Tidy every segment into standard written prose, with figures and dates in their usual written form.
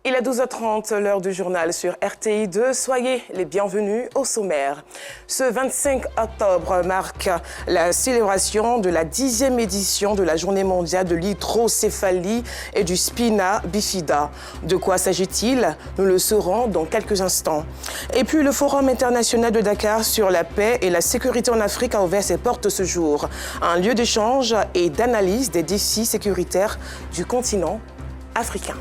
Il est 12h30, l'heure du journal sur RTI2. Soyez les bienvenus au sommaire. Ce 25 octobre marque la célébration de la 10e édition de la Journée mondiale de l'hydrocéphalie et du spina bifida. De quoi s'agit-il? Nous le saurons dans quelques instants. Et puis le Forum international de Dakar sur la paix et la sécurité en Afrique a ouvert ses portes ce jour. Un lieu d'échange et d'analyse des défis sécuritaires du continent africain.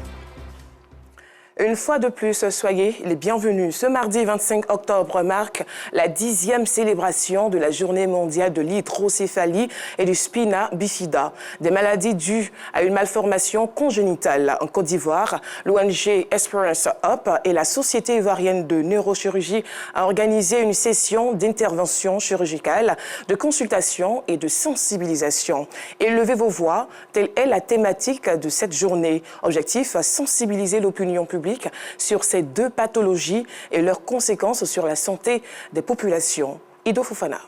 Une fois de plus, soyez les bienvenus. Ce mardi 25 octobre marque la 10e célébration de la Journée mondiale de l'hydrocéphalie et du spina bifida, des maladies dues à une malformation congénitale. En Côte d'Ivoire, l'ONG Esperance Hope et la Société ivoirienne de neurochirurgie a organisé une session d'intervention chirurgicale, de consultation et de sensibilisation. Élevez vos voix, telle est la thématique de cette journée. Objectif, sensibiliser l'opinion publique sur ces deux pathologies et leurs conséquences sur la santé des populations. Ido Fofana.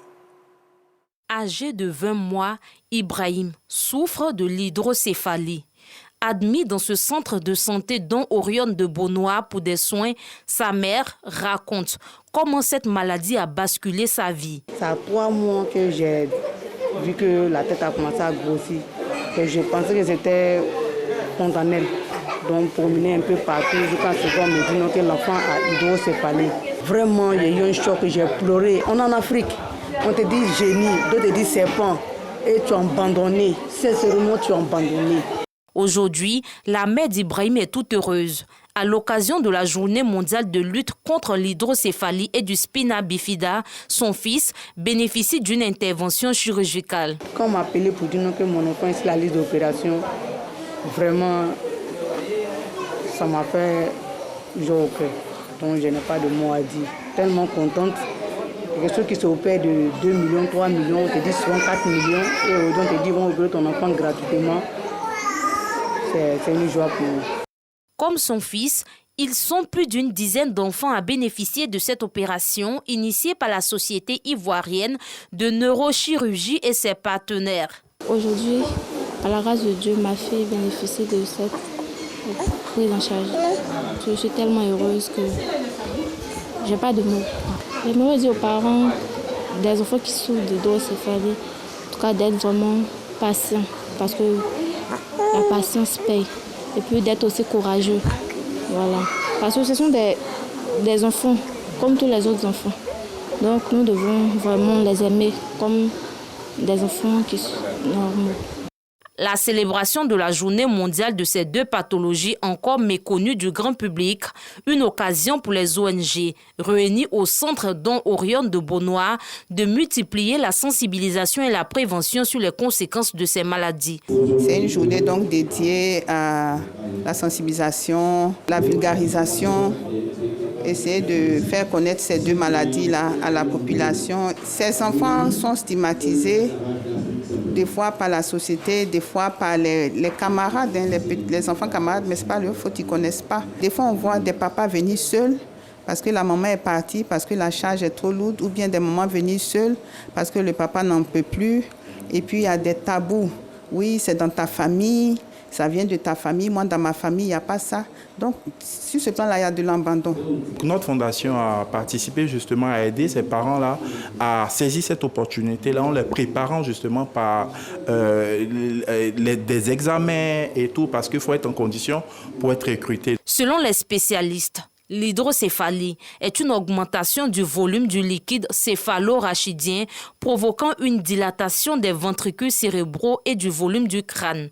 Âgé de 20 mois, Ibrahim souffre de l'hydrocéphalie. Admis dans ce centre de santé dont Orion de Beaunois pour des soins, sa mère raconte comment cette maladie a basculé sa vie. Ça a 3 mois que j'ai vu que la tête a commencé à grossir. Et je pensais que c'était spontané. Donc, promener un peu partout, jusqu'à ce qu'on me dit que l'enfant a hydrocéphalie. Vraiment, il y a eu un choc, j'ai pleuré. On est en Afrique, on te dit génie, d'autres te disent serpent, et tu es abandonné. Sincèrement, tu es abandonné. Aujourd'hui, la mère d'Ibrahim est toute heureuse. À l'occasion de la Journée mondiale de lutte contre l'hydrocéphalie et du spina bifida, son fils bénéficie d'une intervention chirurgicale. Quand on m'a appelé pour dire que mon enfant est sur la liste d'opération, vraiment, ça m'a fait jouer au cœur. Donc je n'ai pas de mots à dire. Tellement contente. Il y a ceux qui s'opèrent de 2 millions, 3 millions, on te dit souvent 4 millions. Et aujourd'hui on te dit, on va opérer ton enfant gratuitement. C'est une joie pour nous. Comme son fils, ils sont plus d'une dizaine d'enfants à bénéficier de cette opération initiée par la Société ivoirienne de neurochirurgie et ses partenaires. Aujourd'hui, à la grâce de Dieu, ma fille bénéficie de cette prise en charge. Je suis tellement heureuse que je n'ai pas de mots. J'aimerais dire aux parents des enfants qui souffrent d'hydrocéphalie, en tout cas d'être vraiment patients, parce que la patience paye. Et puis d'être aussi courageux. Voilà. Parce que ce sont des enfants, comme tous les autres enfants. Donc nous devons vraiment les aimer comme des enfants qui sont normaux. La célébration de la Journée mondiale de ces deux pathologies encore méconnues du grand public, une occasion pour les ONG réunies au centre dont Orion de Beaunois de multiplier la sensibilisation et la prévention sur les conséquences de ces maladies. C'est une journée donc dédiée à la sensibilisation, la vulgarisation, essayer de faire connaître ces deux maladies-là à la population. Ces enfants sont stigmatisés des fois par la société, des fois par les camarades, les enfants camarades, mais ce n'est pas leur faute, ils ne connaissent pas. Des fois, on voit des papas venir seuls parce que la maman est partie, parce que la charge est trop lourde, ou bien des mamans venir seuls parce que le papa n'en peut plus. Et puis, il y a des tabous. Oui, c'est dans ta famille, ça vient de ta famille. Moi, dans ma famille, il n'y a pas ça. Donc, sur ce plan-là, il y a de l'abandon. Notre fondation a participé justement à aider ces parents-là à saisir cette opportunité-là en les préparant justement par des examens et tout, parce qu'il faut être en condition pour être recruté. Selon les spécialistes, l'hydrocéphalie est une augmentation du volume du liquide céphalo-rachidien provoquant une dilatation des ventricules cérébraux et du volume du crâne.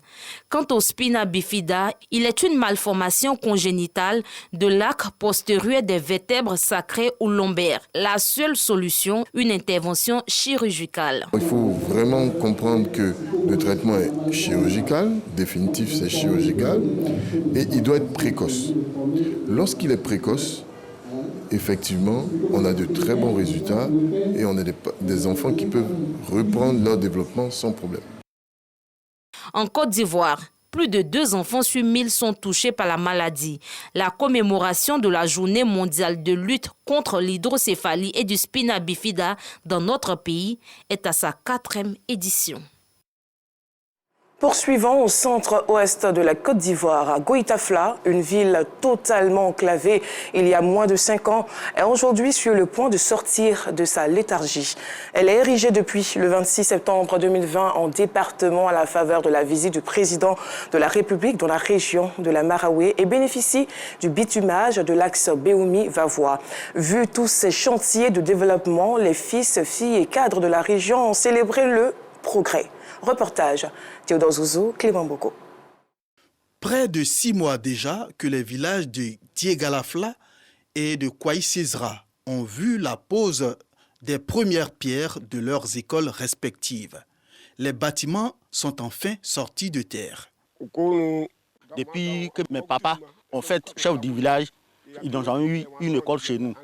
Quant au spina bifida, il est une malformation congénitale de l'arc postérieur des vertèbres sacrées ou lombaires. La seule solution, une intervention chirurgicale. Il faut vraiment comprendre que le traitement est chirurgical, définitif c'est chirurgical, et il doit être précoce. Lorsqu'il est précoce, effectivement, on a de très bons résultats et on a des enfants qui peuvent reprendre leur développement sans problème. En Côte d'Ivoire, plus de 2 enfants sur 1000 sont touchés par la maladie. La commémoration de la Journée mondiale de lutte contre l'hydrocéphalie et du spina bifida dans notre pays est à sa 4e édition. Poursuivons au centre-ouest de la Côte d'Ivoire, à Goïtafla, une ville totalement enclavée il y a moins de 5 ans, est aujourd'hui sur le point de sortir de sa léthargie. Elle est érigée depuis le 26 septembre 2020 en département à la faveur de la visite du président de la République dans la région de la Maraoué et bénéficie du bitumage de l'axe Béoumi-Vavois. Vu tous ces chantiers de développement, les fils, filles et cadres de la région ont célébré le progrès. Reportage Théodore Zouzou, Clément Boko. Près de 6 mois déjà que les villages de Diegalafla et de Kouaï-Césra ont vu la pose des premières pierres de leurs écoles respectives. Les bâtiments sont enfin sortis de terre. Depuis que mes papas ont fait chef du village, ils ont eu une école chez nous.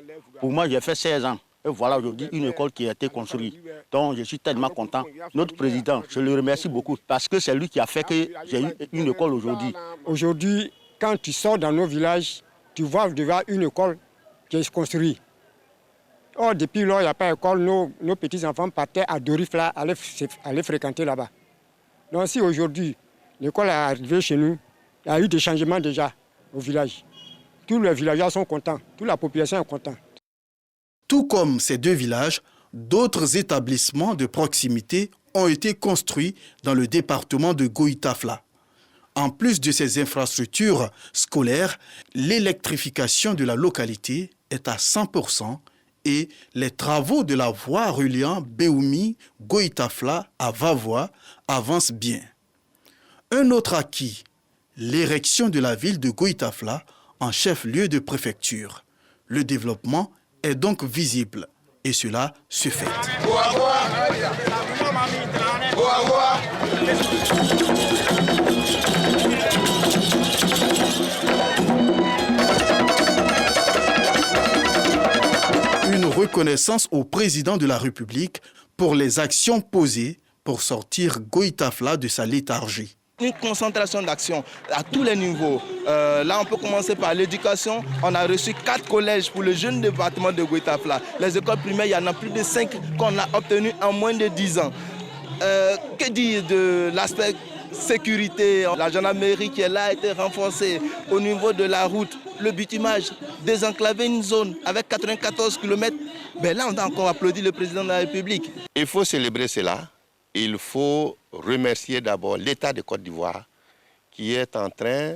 Pour moi, j'ai fait 16 ans. Et voilà aujourd'hui une école qui a été construite. Donc je suis tellement content. Notre président, je le remercie beaucoup parce que c'est lui qui a fait que j'ai eu une école aujourd'hui. Aujourd'hui, quand tu sors dans nos villages, tu vois devant une école qui est construite. Or, depuis lors, il n'y a pas d'école. Nos petits-enfants partaient à Dorifla, aller fréquenter là-bas. Donc si aujourd'hui, l'école est arrivée chez nous, il y a eu des changements déjà au village. Tous les villageois sont contents, toute la population est contente. Tout comme ces deux villages, d'autres établissements de proximité ont été construits dans le département de Goïtafla. En plus de ces infrastructures scolaires, l'électrification de la localité est à 100% et les travaux de la voie reliant Béoumi-Goïtafla à Vavois avancent bien. Un autre acquis, l'érection de la ville de Goïtafla en chef-lieu de préfecture. Le développement est donc visible et cela se fait. Une reconnaissance au président de la République pour les actions posées pour sortir Goïtafla de sa léthargie. Une concentration d'action à tous les niveaux. Là, on peut commencer par l'éducation. On a reçu 4 collèges pour le jeune département de Goïtafla. Les écoles primaires, il y en a plus de 5 qu'on a obtenues en moins de 10 ans. Que dire de l'aspect sécurité? La gendarmerie qui est là a été renforcée au niveau de la route. Le bitumage, désenclaver une zone avec 94 km. Ben là, on a encore applaudi le président de la République. Il faut célébrer cela. Il faut remercier d'abord l'État de Côte d'Ivoire qui est en train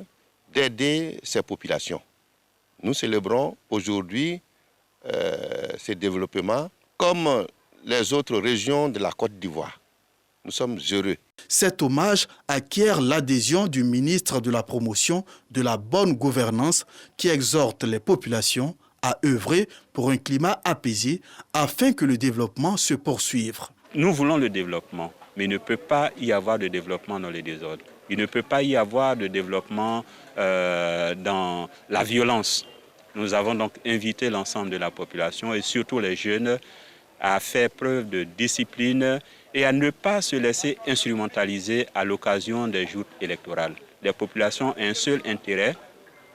d'aider ces populations. Nous célébrons aujourd'hui ces développements comme les autres régions de la Côte d'Ivoire. Nous sommes heureux. Cet hommage acquiert l'adhésion du ministre de la Promotion de la bonne gouvernance qui exhorte les populations à œuvrer pour un climat apaisé afin que le développement se poursuive. Nous voulons le développement, mais il ne peut pas y avoir de développement dans les désordres. Il ne peut pas y avoir de développement dans la violence. Nous avons donc invité l'ensemble de la population et surtout les jeunes à faire preuve de discipline et à ne pas se laisser instrumentaliser à l'occasion des joutes électorales. Les populations ont un seul intérêt,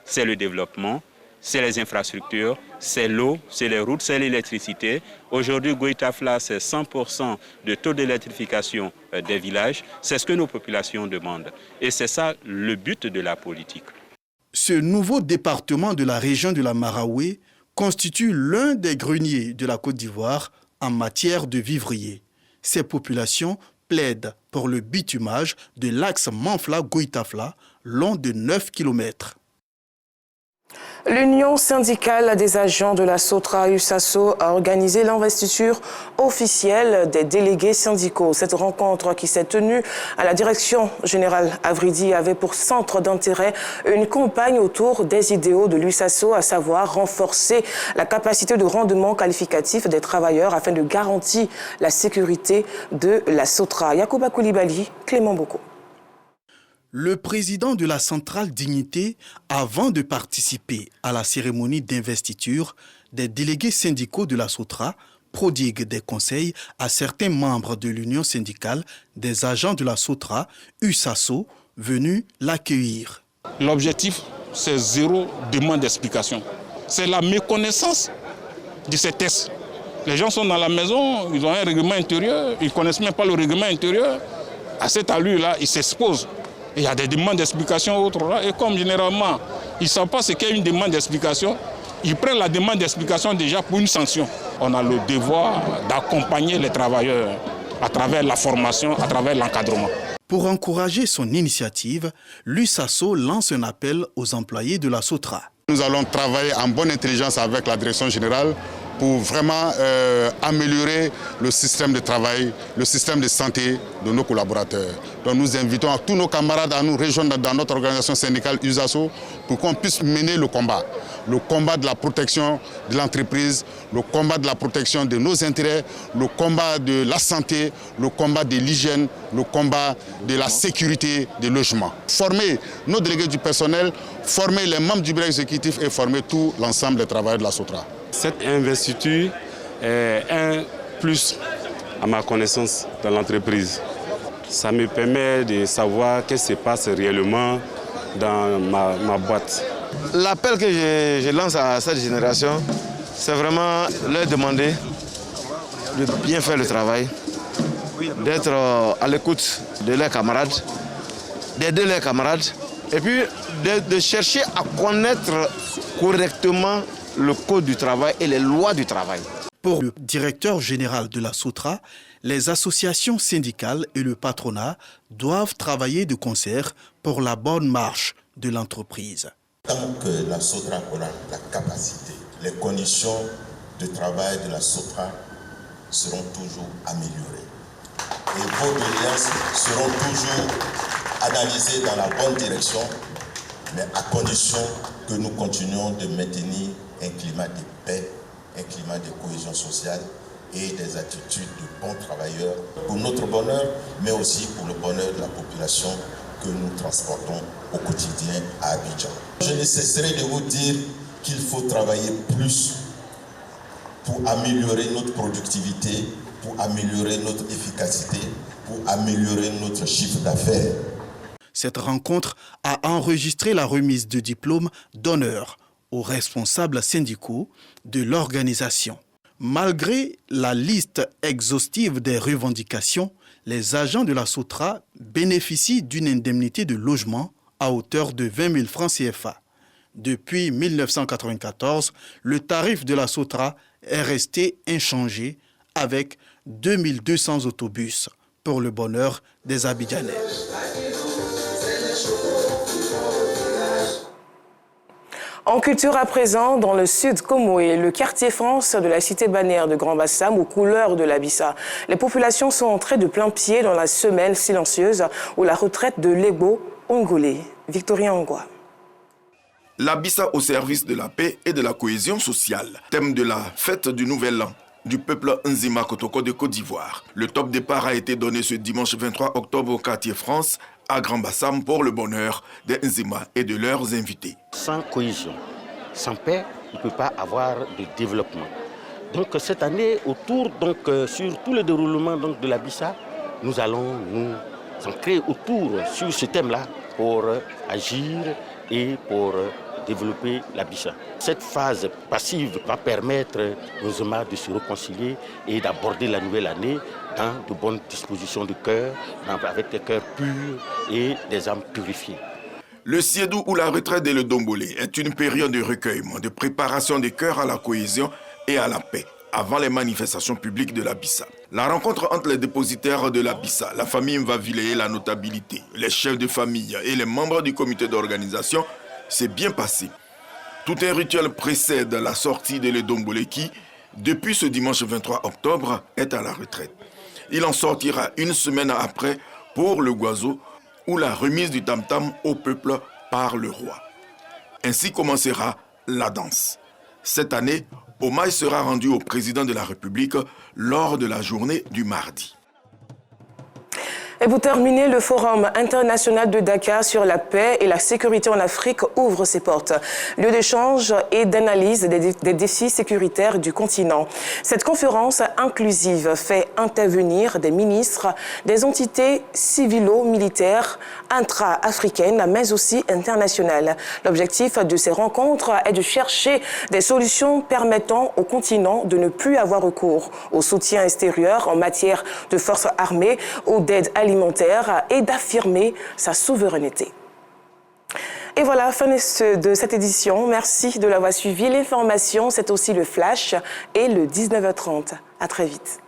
c'est le développement. C'est les infrastructures, c'est l'eau, c'est les routes, c'est l'électricité. Aujourd'hui, Goïtafla, c'est 100% de taux d'électrification des villages. C'est ce que nos populations demandent. Et c'est ça le but de la politique. Ce nouveau département de la région de la Maraoué constitue l'un des greniers de la Côte d'Ivoire en matière de vivrier. Ces populations plaident pour le bitumage de l'axe Manfla-Goïtafla, long de 9 km. L'Union syndicale des agents de la Sotra USASO a organisé l'investiture officielle des délégués syndicaux. Cette rencontre qui s'est tenue à la direction générale Avridi avait pour centre d'intérêt une campagne autour des idéaux de l'USASO, à savoir renforcer la capacité de rendement qualificatif des travailleurs afin de garantir la sécurité de la Sotra. Yacouba Koulibaly, Clément Boko. Le président de la centrale Dignité, avant de participer à la cérémonie d'investiture des délégués syndicaux de la Sotra, prodigue des conseils à certains membres de l'union syndicale des agents de la Sotra, USASO, venus l'accueillir. L'objectif, c'est zéro demande d'explication. C'est la méconnaissance de ces tests. Les gens sont dans la maison, ils ont un règlement intérieur, ils ne connaissent même pas le règlement intérieur. à cette allure-là, ils s'exposent. Il y a des demandes d'explication autres là, et comme généralement, ils ne savent pas ce qu'est une demande d'explication, ils prennent la demande d'explication déjà pour une sanction. On a le devoir d'accompagner les travailleurs à travers la formation, à travers l'encadrement. Pour encourager son initiative, l'USASO lance un appel aux employés de la SOTRA. Nous allons travailler en bonne intelligence avec la direction générale pour vraiment améliorer le système de travail, le système de santé de nos collaborateurs. Donc nous invitons à tous nos camarades à nous rejoindre dans notre organisation syndicale USASO pour qu'on puisse mener le combat de la protection de l'entreprise, le combat de la protection de nos intérêts, le combat de la santé, le combat de l'hygiène, le combat de la sécurité des logements. Former nos délégués du personnel, former les membres du bureau exécutif et former tout l'ensemble des travailleurs de la SOTRA. Cette investiture est un plus à ma connaissance dans l'entreprise. Ça me permet de savoir ce qui se passe réellement dans ma boîte. L'appel que je lance à cette génération, c'est vraiment leur demander de bien faire le travail, d'être à l'écoute de leurs camarades, d'aider leurs camarades et puis de chercher à connaître correctement le code du travail et les lois du travail. Pour le directeur général de la SOTRA, les associations syndicales et le patronat doivent travailler de concert pour la bonne marche de l'entreprise. Tant que la SOTRA aura la capacité, les conditions de travail de la SOTRA seront toujours améliorées. Et vos doléances seront toujours analysées dans la bonne direction, mais à condition que nous continuions de maintenir un climat de paix, un climat de cohésion sociale et des attitudes de bons travailleurs pour notre bonheur, mais aussi pour le bonheur de la population que nous transportons au quotidien à Abidjan. Je ne cesserai de vous dire qu'il faut travailler plus pour améliorer notre productivité, pour améliorer notre efficacité, pour améliorer notre chiffre d'affaires. Cette rencontre a enregistré la remise de diplômes d'honneur aux responsables syndicaux de l'organisation. Malgré la liste exhaustive des revendications, les agents de la SOTRA bénéficient d'une indemnité de logement à hauteur de 20 000 francs CFA. Depuis 1994, le tarif de la SOTRA est resté inchangé avec 2200 autobus pour le bonheur des Abidjanais. En culture à présent, dans le sud Comoé, le quartier France de la cité balnéaire de Grand Bassam aux couleurs de la Bissa. Les populations sont entrées de plein pied dans la semaine silencieuse où la retraite de l'Ego Ongolé. Victorien Angwa. La Bissa au service de la paix et de la cohésion sociale. Thème de la fête du Nouvel An du peuple Nzima Kotoko de Côte d'Ivoire. Le top départ a été donné ce dimanche 23 octobre au quartier France à Grand Bassam pour le bonheur des Nzima et de leurs invités. Sans cohésion, sans paix, il ne peut pas avoir de développement. Donc cette année, sur tout le déroulement de la Bissa, nous allons nous ancrer autour sur ce thème-là pour agir et pour développer la Bissa. Cette phase passive va permettre aux Nzima de se réconcilier et d'aborder la nouvelle année dans de bonnes dispositions de cœur, avec des cœurs purs et des âmes purifiées. Le Siedou ou la retraite de le Dombolé est une période de recueillement, de préparation des cœurs à la cohésion et à la paix avant les manifestations publiques de la Bissa. La rencontre entre les dépositaires de la Bissa, la famille Mvavile et la notabilité, les chefs de famille et les membres du comité d'organisation s'est bien passé. Tout un rituel précède la sortie de l'Edombolé qui, depuis ce dimanche 23 octobre, est à la retraite. Il en sortira une semaine après pour le Guazo ou la remise du tam-tam au peuple par le roi. Ainsi commencera la danse. Cette année, hommage sera rendu au président de la République lors de la journée du mardi. Et pour terminer, le Forum international de Dakar sur la paix et la sécurité en Afrique ouvre ses portes. Lieu d'échange et d'analyse des défis sécuritaires du continent. Cette conférence inclusive fait intervenir des ministres, des entités civilo-militaires, intra-africaines, mais aussi internationales. L'objectif de ces rencontres est de chercher des solutions permettant au continent de ne plus avoir recours au soutien extérieur en matière de forces armées ou d'aide alimentaire alimentaire et d'affirmer sa souveraineté. Et voilà, fin de cette édition. Merci de l'avoir suivi. L'information, c'est aussi le flash et le 19h30. À très vite.